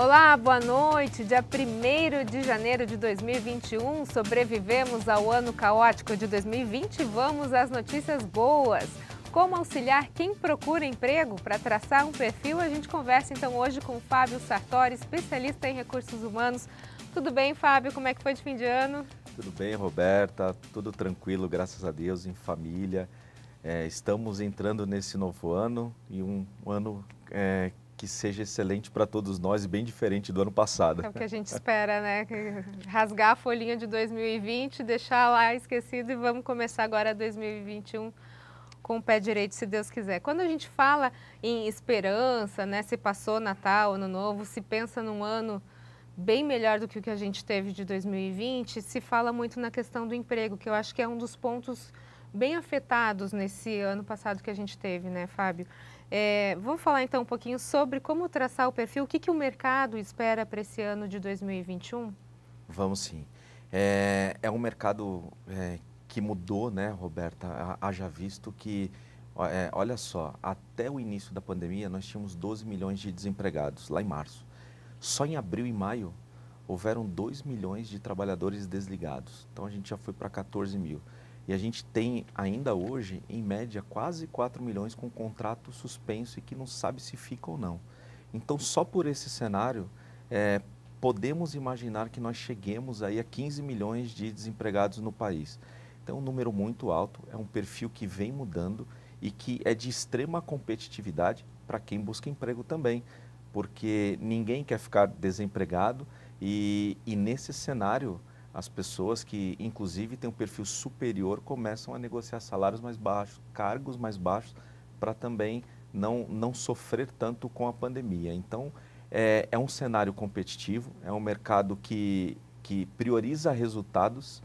Olá, boa noite. Dia 1º de janeiro de 2021, sobrevivemos ao ano caótico de 2020 e vamos às notícias boas. Como auxiliar quem procura emprego? Para traçar um perfil, a gente conversa então hoje com o Fábio Sartori, especialista em recursos humanos. Tudo bem, Fábio? Como é que foi de fim de ano? Tudo bem, Roberta? Tudo tranquilo, graças a Deus, em família. Estamos entrando nesse novo ano e um ano que seja excelente para todos nós e bem diferente do ano passado. É o que a gente espera, né? Rasgar a folhinha de 2020, deixar lá esquecido e vamos começar agora 2021 com o pé direito, se Deus quiser. Quando a gente fala em esperança, né? Se passou Natal, Ano Novo, se pensa num ano bem melhor do que o que a gente teve de 2020, se fala muito na questão do emprego, que eu acho que é um dos pontos bem afetados nesse ano passado que a gente teve, né, Fábio? Vamos falar então um pouquinho sobre como traçar o perfil, o que o mercado espera para esse ano de 2021? Vamos sim. É um mercado que mudou, né, Roberta? Haja visto que, olha só, até o início da pandemia nós tínhamos 12 milhões de desempregados, lá em março. Só em abril e maio houveram 2 milhões de trabalhadores desligados. Então a gente já foi para 14 mil. E a gente tem ainda hoje, em média, quase 4 milhões com contrato suspenso e que não sabe se fica ou não. Então só por esse cenário, podemos imaginar que nós cheguemos aí a 15 milhões de desempregados no país. Então é um número muito alto, é um perfil que vem mudando e que é de extrema competitividade para quem busca emprego também, porque ninguém quer ficar desempregado e nesse cenário as pessoas que inclusive têm um perfil superior começam a negociar salários mais baixos, cargos mais baixos, para também não sofrer tanto com a pandemia. Então é um cenário competitivo, é um mercado que prioriza resultados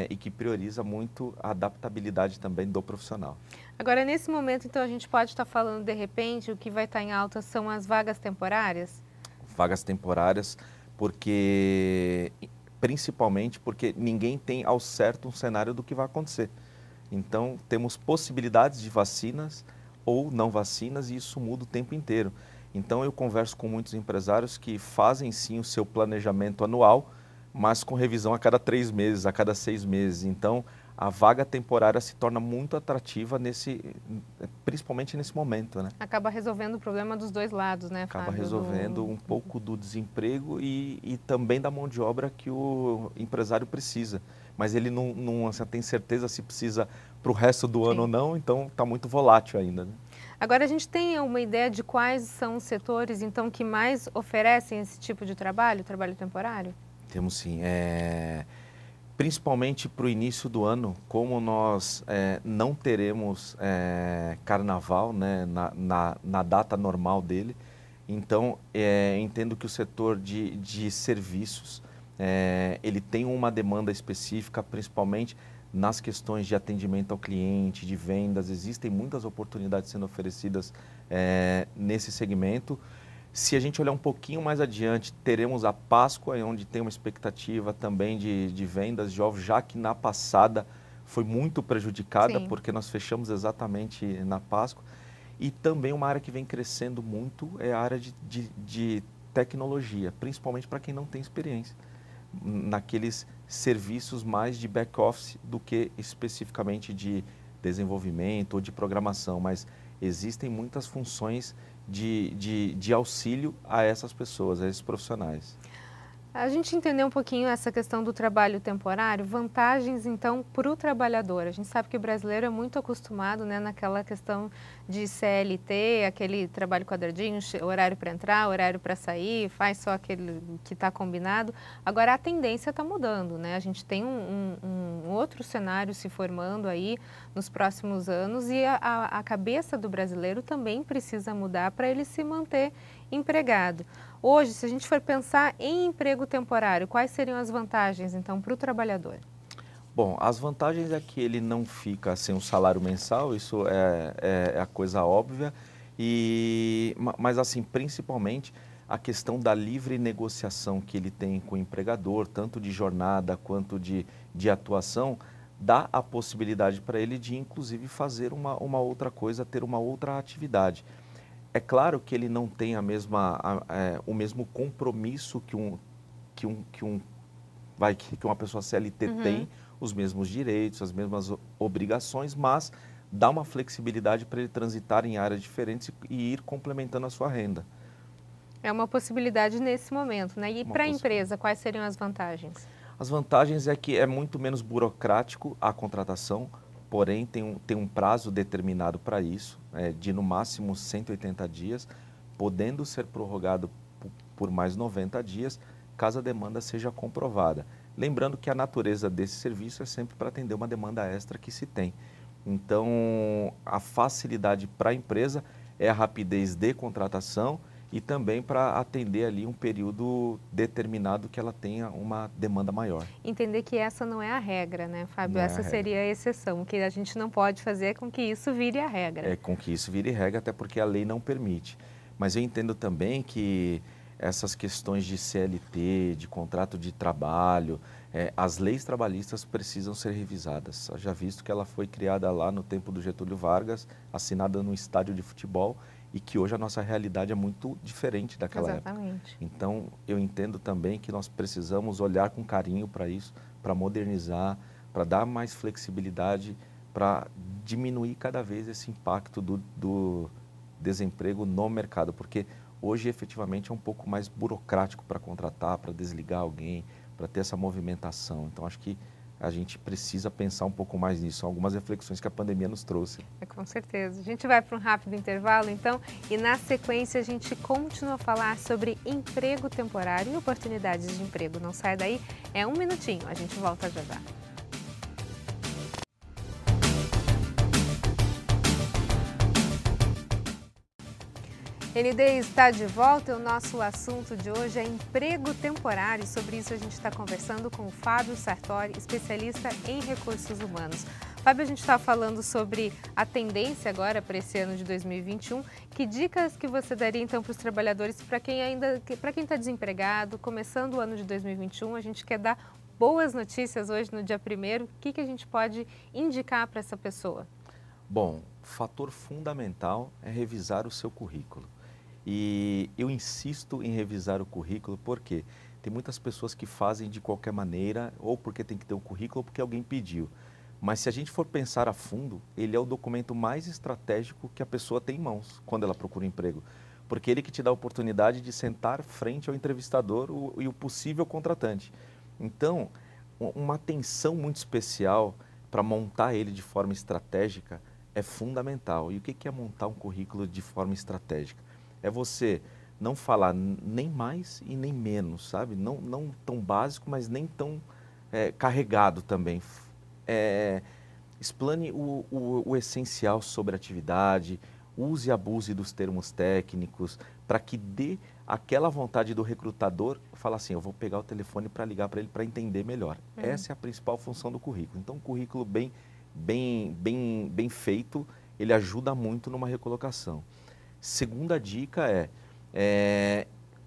e que prioriza muito a adaptabilidade também do profissional. Agora, nesse momento, então, a gente pode estar falando, de repente, o que vai estar em alta são as vagas temporárias? Vagas temporárias, principalmente porque ninguém tem ao certo um cenário do que vai acontecer. Então, temos possibilidades de vacinas ou não vacinas e isso muda o tempo inteiro. Então, eu converso com muitos empresários que fazem sim o seu planejamento anual, mas com revisão a cada 3 meses, a cada 6 meses. Então, a vaga temporária se torna muito atrativa, principalmente nesse momento, né? Acaba resolvendo o problema dos dois lados, né, Fábio? Acaba resolvendo um pouco do desemprego e também da mão de obra que o empresário precisa. Mas ele não assim, tem certeza se precisa para o resto do ano ou não, então está muito volátil ainda, né? Agora, a gente tem uma ideia de quais são os setores, então, que mais oferecem esse tipo de trabalho temporário? Temos sim. Principalmente para o início do ano, como nós não teremos carnaval, né, na data normal dele, então entendo que o setor de serviços ele tem uma demanda específica, principalmente nas questões de atendimento ao cliente, de vendas. Existem muitas oportunidades sendo oferecidas nesse segmento. Se a gente olhar um pouquinho mais adiante, teremos a Páscoa, onde tem uma expectativa também de vendas de ovos, já que na passada foi muito prejudicada, Sim. porque nós fechamos exatamente na Páscoa. E também uma área que vem crescendo muito é a área de tecnologia, principalmente para quem não tem experiência naqueles serviços mais de back-office do que especificamente de desenvolvimento ou de programação, mas existem muitas funções de auxílio a essas pessoas, a esses profissionais. A gente entender um pouquinho essa questão do trabalho temporário, vantagens então para o trabalhador. A gente sabe que o brasileiro é muito acostumado, né, naquela questão de CLT, aquele trabalho quadradinho, horário para entrar, horário para sair, faz só aquele que está combinado. Agora a tendência está mudando, né? A gente tem um outro cenário se formando aí nos próximos anos e a cabeça do brasileiro também precisa mudar para ele se manter empregado. Hoje, se a gente for pensar em emprego temporário, quais seriam as vantagens, então, para o trabalhador? Bom, as vantagens é que ele não fica sem um salário mensal, isso é a coisa óbvia, mas assim, principalmente a questão da livre negociação que ele tem com o empregador, tanto de jornada quanto de atuação, dá a possibilidade para ele de, inclusive, fazer uma outra coisa, ter uma outra atividade. É claro que ele não tem o mesmo compromisso que uma pessoa CLT tem, os mesmos direitos, as mesmas obrigações, mas dá uma flexibilidade para ele transitar em áreas diferentes e ir complementando a sua renda. É uma possibilidade nesse momento, né? E para a empresa, quais seriam as vantagens? As vantagens é que é muito menos burocrático a contratação, porém tem um prazo determinado para isso, de no máximo 180 dias, podendo ser prorrogado por mais 90 dias, caso a demanda seja comprovada. Lembrando que a natureza desse serviço é sempre para atender uma demanda extra que se tem. Então, a facilidade para a empresa é a rapidez de contratação e também para atender ali um período determinado que ela tenha uma demanda maior. Entender que essa não é a regra, né, Fábio? Não é Essa seria a exceção. O que a gente não pode fazer é com que isso vire a regra. É com que isso vire regra, até porque a lei não permite. Mas eu entendo também que essas questões de CLT, de contrato de trabalho, as leis trabalhistas precisam ser revisadas. Já visto que ela foi criada lá no tempo do Getúlio Vargas, assinada no estádio de futebol, e que hoje a nossa realidade é muito diferente daquela época. Então, eu entendo também que nós precisamos olhar com carinho para isso, para modernizar, para dar mais flexibilidade, para diminuir cada vez esse impacto do desemprego no mercado, porque hoje efetivamente é um pouco mais burocrático para contratar, para desligar alguém, para ter essa movimentação. Então, acho que a gente precisa pensar um pouco mais nisso. São algumas reflexões que a pandemia nos trouxe. Com certeza. A gente vai para um rápido intervalo, então, e na sequência a gente continua a falar sobre emprego temporário e oportunidades de emprego. Não sai daí, é um minutinho, a gente volta já já. ND está de volta e o nosso assunto de hoje é emprego temporário. Sobre isso a gente está conversando com o Fábio Sartori, especialista em recursos humanos. Fábio, a gente está falando sobre a tendência agora para esse ano de 2021. Que dicas que você daria então para os trabalhadores, para quem está desempregado, começando o ano de 2021, a gente quer dar boas notícias hoje no dia 1º. O que a gente pode indicar para essa pessoa? Bom, fator fundamental é revisar o seu currículo. E eu insisto em revisar o currículo porque tem muitas pessoas que fazem de qualquer maneira, ou porque tem que ter um currículo, ou porque alguém pediu. Mas se a gente for pensar a fundo, ele é o documento mais estratégico que a pessoa tem em mãos quando ela procura um emprego. Porque ele que te dá a oportunidade de sentar frente ao entrevistador e o possível contratante. Então, uma atenção muito especial para montar ele de forma estratégica é fundamental. E o que é montar um currículo de forma estratégica? É você não falar nem mais e nem menos, sabe? Não tão básico, mas nem tão carregado também. Explane o essencial sobre a atividade, use e abuse dos termos técnicos, para que dê aquela vontade do recrutador falar assim, eu vou pegar o telefone para ligar para ele para entender melhor. Essa é a principal função do currículo. Então, um currículo bem feito, ele ajuda muito numa recolocação. Segunda dica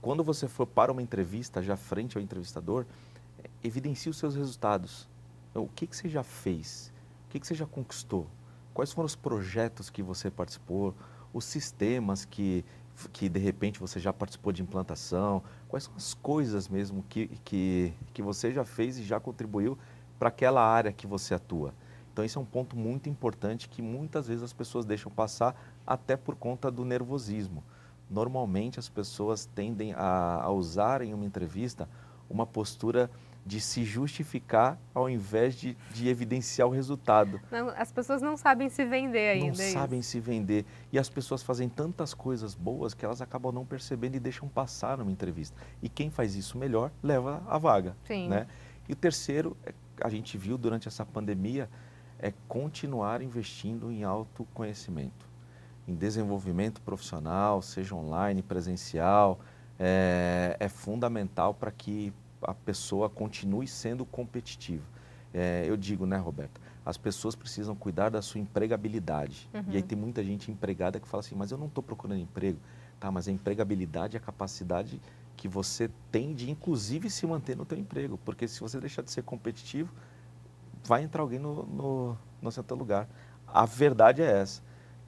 quando você for para uma entrevista, já frente ao entrevistador, evidencie os seus resultados. O que você já fez? O que você já conquistou? Quais foram os projetos que você participou? Os sistemas que de repente você já participou de implantação? Quais são as coisas mesmo que você já fez e já contribuiu para aquela área que você atua? Então, esse é um ponto muito importante que muitas vezes as pessoas deixam passar até por conta do nervosismo. Normalmente, as pessoas tendem a usar em uma entrevista uma postura de se justificar ao invés de evidenciar o resultado. Não, as pessoas não sabem se vender ainda. Não sabem se vender. E as pessoas fazem tantas coisas boas que elas acabam não percebendo e deixam passar numa entrevista. E quem faz isso melhor leva a vaga. Sim. Né? E o terceiro, a gente viu durante essa pandemia, é continuar investindo em autoconhecimento, em desenvolvimento profissional, seja online, presencial, é fundamental para que a pessoa continue sendo competitiva. Eu digo, né, Roberta, as pessoas precisam cuidar da sua empregabilidade. E aí tem muita gente empregada que fala assim, mas eu não estou procurando emprego. Tá, mas a empregabilidade é a capacidade que você tem de, inclusive, se manter no teu emprego. Porque se você deixar de ser competitivo, vai entrar alguém no seu lugar. A verdade é essa,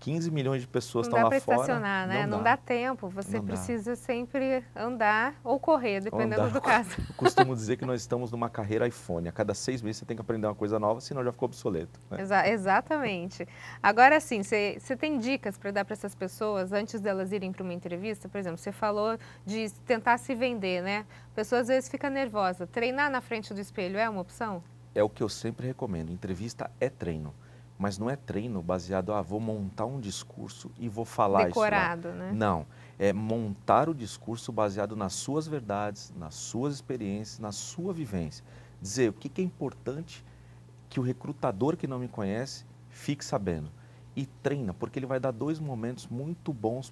15 milhões de pessoas Não estão dá lá para fora. estacionar, né? Não dá tempo, você precisa sempre andar ou correr, dependendo do caso. Eu costumo dizer que nós estamos numa carreira iPhone. A cada 6 meses você tem que aprender uma coisa nova, senão já ficou obsoleto. Né? Exatamente. Agora sim, você tem dicas para dar para essas pessoas antes delas irem para uma entrevista? Por exemplo, você falou de tentar se vender, né? A pessoa às vezes fica nervosa. Treinar na frente do espelho é uma opção? É o que eu sempre recomendo. Entrevista é treino. Mas não é treino baseado, vou montar um discurso e vou falar decorado, isso lá. Né? Não, é montar o discurso baseado nas suas verdades, nas suas experiências, na sua vivência. Dizer o que é importante que o recrutador que não me conhece fique sabendo. E treina, porque ele vai dar 2 momentos muito bons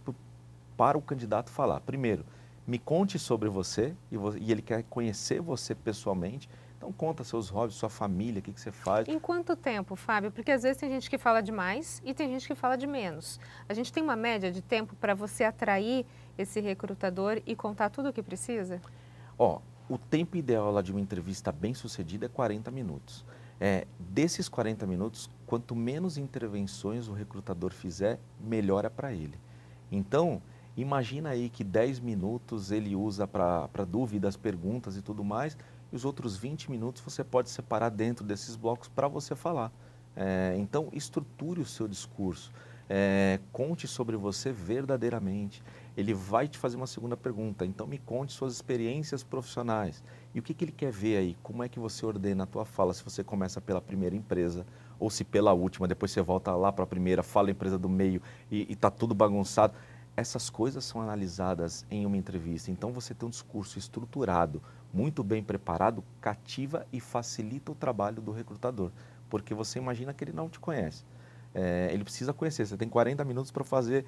para o candidato falar. Primeiro, me conte sobre você, e ele quer conhecer você pessoalmente. Então conta seus hobbies, sua família, o que você faz. Em quanto tempo, Fábio? Porque às vezes tem gente que fala de mais e tem gente que fala de menos. A gente tem uma média de tempo para você atrair esse recrutador e contar tudo o que precisa? O tempo ideal de uma entrevista bem sucedida é 40 minutos. Desses 40 minutos, quanto menos intervenções o recrutador fizer, melhor é para ele. Então, imagina aí que 10 minutos ele usa para dúvidas, perguntas e tudo mais, e os outros 20 minutos você pode separar dentro desses blocos para você falar. Então, estruture o seu discurso, conte sobre você verdadeiramente. Ele vai te fazer uma segunda pergunta, então me conte suas experiências profissionais. E o que ele quer ver aí? Como é que você ordena a tua fala, se você começa pela primeira empresa, ou se pela última, depois você volta lá para a primeira, fala a empresa do meio e está tudo bagunçado. Essas coisas são analisadas em uma entrevista, então você tem um discurso estruturado, muito bem preparado, cativa e facilita o trabalho do recrutador, porque você imagina que ele não te conhece. Ele precisa conhecer, você tem 40 minutos para fazer,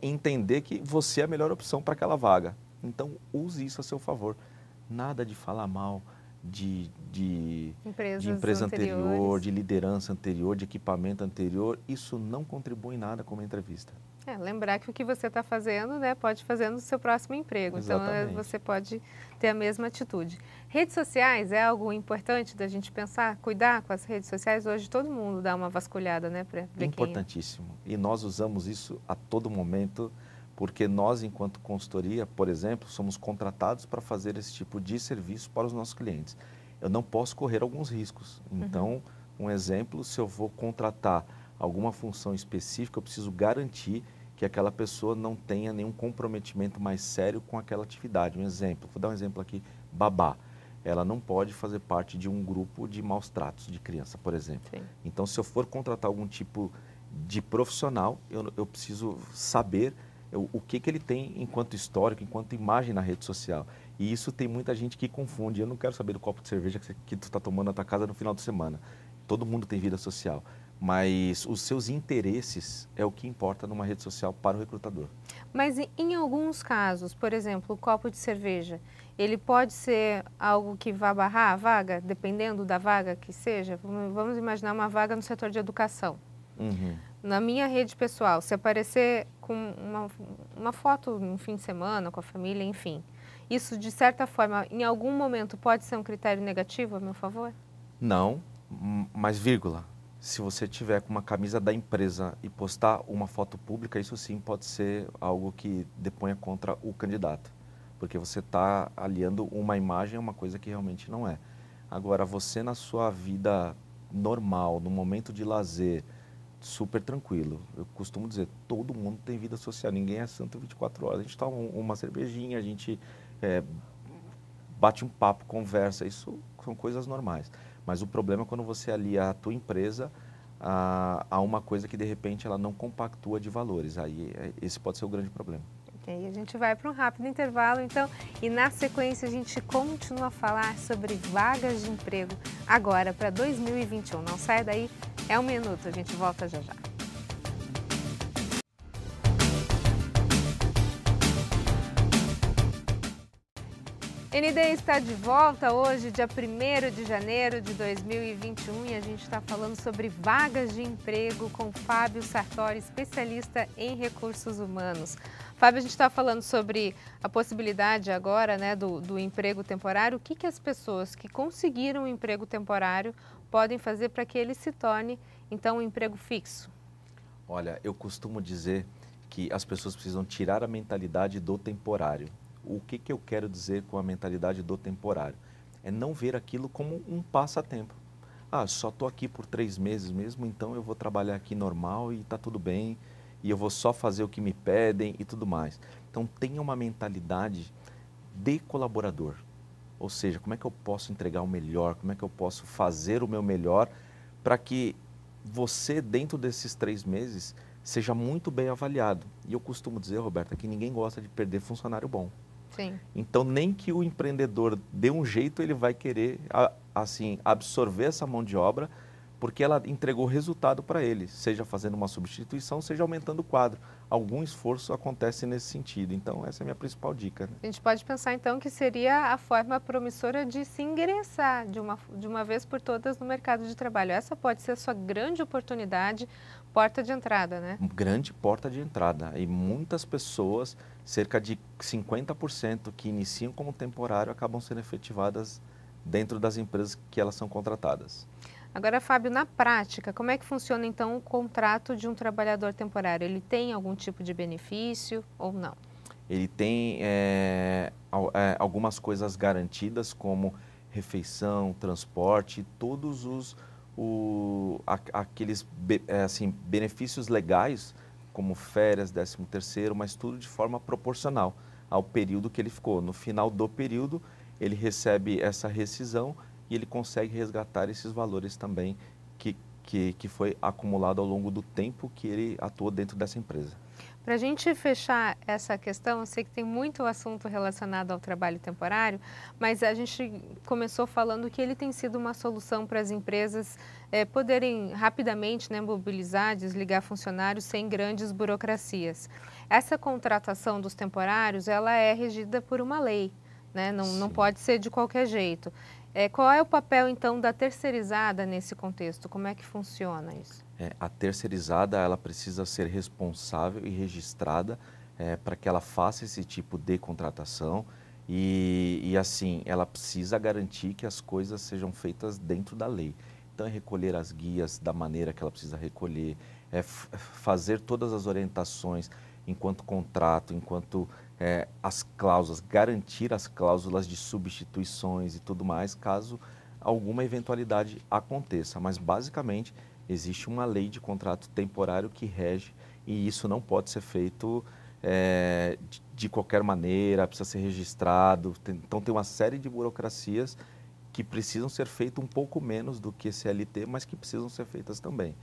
entender que você é a melhor opção para aquela vaga. Então, use isso a seu favor. Nada de falar mal de empresa anterior, de liderança anterior, de equipamento anterior. Isso não contribui em nada com uma entrevista. Lembrar que o que você está fazendo, né, pode fazer no seu próximo emprego. Exatamente. Então, você pode ter a mesma atitude. Redes sociais é algo importante da gente pensar, cuidar com as redes sociais. Hoje todo mundo dá uma vasculhada, né, Importantíssimo. E nós usamos isso a todo momento, porque nós, enquanto consultoria, por exemplo, somos contratados para fazer esse tipo de serviço para os nossos clientes. Eu não posso correr alguns riscos. Então, um exemplo, se eu vou contratar alguma função específica, eu preciso garantir que aquela pessoa não tenha nenhum comprometimento mais sério com aquela atividade. Um exemplo, vou dar um exemplo aqui, babá. Ela não pode fazer parte de um grupo de maus tratos de criança, por exemplo. Sim. Então, se eu for contratar algum tipo de profissional, eu preciso saber o que ele tem enquanto histórico, enquanto imagem na rede social. E isso tem muita gente que confunde. Eu não quero saber do copo de cerveja que tu está tomando na tua casa no final de semana. Todo mundo tem vida social. Mas os seus interesses é o que importa numa rede social para o recrutador. Mas em alguns casos, por exemplo, o copo de cerveja, ele pode ser algo que vá barrar a vaga, dependendo da vaga que seja? Vamos imaginar uma vaga no setor de educação. Na minha rede pessoal, se aparecer com uma foto no fim de semana, com a família, enfim, isso de certa forma, em algum momento pode ser um critério negativo a meu favor? Não, mas vírgula. Se você tiver com uma camisa da empresa e postar uma foto pública, isso sim pode ser algo que deponha contra o candidato. Porque você está aliando uma imagem a uma coisa que realmente não é. Agora, você na sua vida normal, no momento de lazer, super tranquilo. Eu costumo dizer, todo mundo tem vida social, ninguém é santo 24 horas. A gente toma uma cervejinha, a gente bate um papo, conversa, isso são coisas normais. Mas o problema é quando você alia a tua empresa a uma coisa que de repente ela não compactua de valores. Aí esse pode ser o grande problema. Ok, a gente vai para um rápido intervalo, então, e na sequência a gente continua a falar sobre vagas de emprego agora para 2021. Não saia daí, é 1 minuto, a gente volta já já. ND está de volta hoje, dia 1º de janeiro de 2021, e a gente está falando sobre vagas de emprego com Fábio Sartori, especialista em recursos humanos. Fábio, a gente está falando sobre a possibilidade agora, né, do emprego temporário. O que as pessoas que conseguiram um emprego temporário podem fazer para que ele se torne, então, um emprego fixo? Olha, eu costumo dizer que as pessoas precisam tirar a mentalidade do temporário. O que eu quero dizer com a mentalidade do temporário? É não ver aquilo como um passatempo. Ah, só estou aqui por 3 meses mesmo, então eu vou trabalhar aqui normal e está tudo bem, e eu vou só fazer o que me pedem e tudo mais. Então tenha uma mentalidade de colaborador. Ou seja, como é que eu posso entregar o melhor, como é que eu posso fazer o meu melhor para que você, dentro desses 3 meses, seja muito bem avaliado. E eu costumo dizer, Roberta, que ninguém gosta de perder funcionário bom. Sim. Então, nem que o empreendedor dê um jeito, ele vai querer assim, absorver essa mão de obra, porque ela entregou resultado para ele, seja fazendo uma substituição, seja aumentando o quadro. Algum esforço acontece nesse sentido. Então, essa é a minha principal dica, né? A gente pode pensar, então, que seria a forma promissora de se ingressar de uma vez por todas no mercado de trabalho. Essa pode ser a sua grande oportunidade, porta de entrada, né? Grande porta de entrada. E muitas pessoas, cerca de 50% que iniciam como temporário, acabam sendo efetivadas dentro das empresas que elas são contratadas. Agora, Fábio, na prática, como é que funciona então o contrato de um trabalhador temporário? Ele tem algum tipo de benefício ou não? Ele tem algumas coisas garantidas, como refeição, transporte, todos aqueles assim, benefícios legais, como férias, 13º, mas tudo de forma proporcional ao período que ele ficou. No final do período, ele recebe essa rescisão e ele consegue resgatar esses valores também que foi acumulado ao longo do tempo que ele atuou dentro dessa empresa. Para a gente fechar essa questão, eu sei que tem muito assunto relacionado ao trabalho temporário, mas a gente começou falando que ele tem sido uma solução para as empresas poderem rapidamente, né, mobilizar, desligar funcionários sem grandes burocracias. Essa contratação dos temporários, ela é regida por uma lei, né? Não pode ser de qualquer jeito. Qual é o papel, então, da terceirizada nesse contexto? Como é que funciona isso? A terceirizada, ela precisa ser responsável e registrada para que ela faça esse tipo de contratação e assim, ela precisa garantir que as coisas sejam feitas dentro da lei. Então, é recolher as guias da maneira que ela precisa recolher, fazer todas as orientações enquanto contrato, enquanto as cláusulas, garantir as cláusulas de substituições e tudo mais, caso alguma eventualidade aconteça. Mas, basicamente, existe uma lei de contrato temporário que rege e isso não pode ser feito de qualquer maneira, precisa ser registrado. Então, tem uma série de burocracias que precisam ser feitas um pouco menos do que CLT, mas que precisam ser feitas também.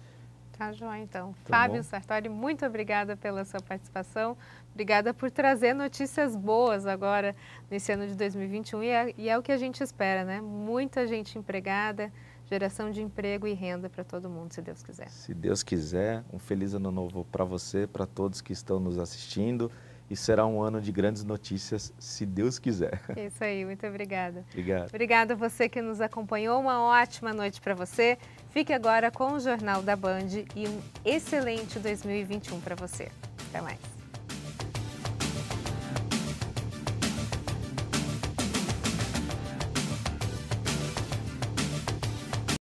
Tá joia, então. Tá Fábio bom? Sartori, muito obrigada pela sua participação. Obrigada por trazer notícias boas agora nesse ano de 2021 e é o que a gente espera, né? Muita gente empregada, geração de emprego e renda para todo mundo, se Deus quiser. Se Deus quiser, um feliz ano novo para você, para todos que estão nos assistindo e será um ano de grandes notícias, se Deus quiser. Isso aí, muito obrigada. Obrigado. Obrigada a você que nos acompanhou, uma ótima noite para você. Fique agora com o Jornal da Band e um excelente 2021 para você. Até mais.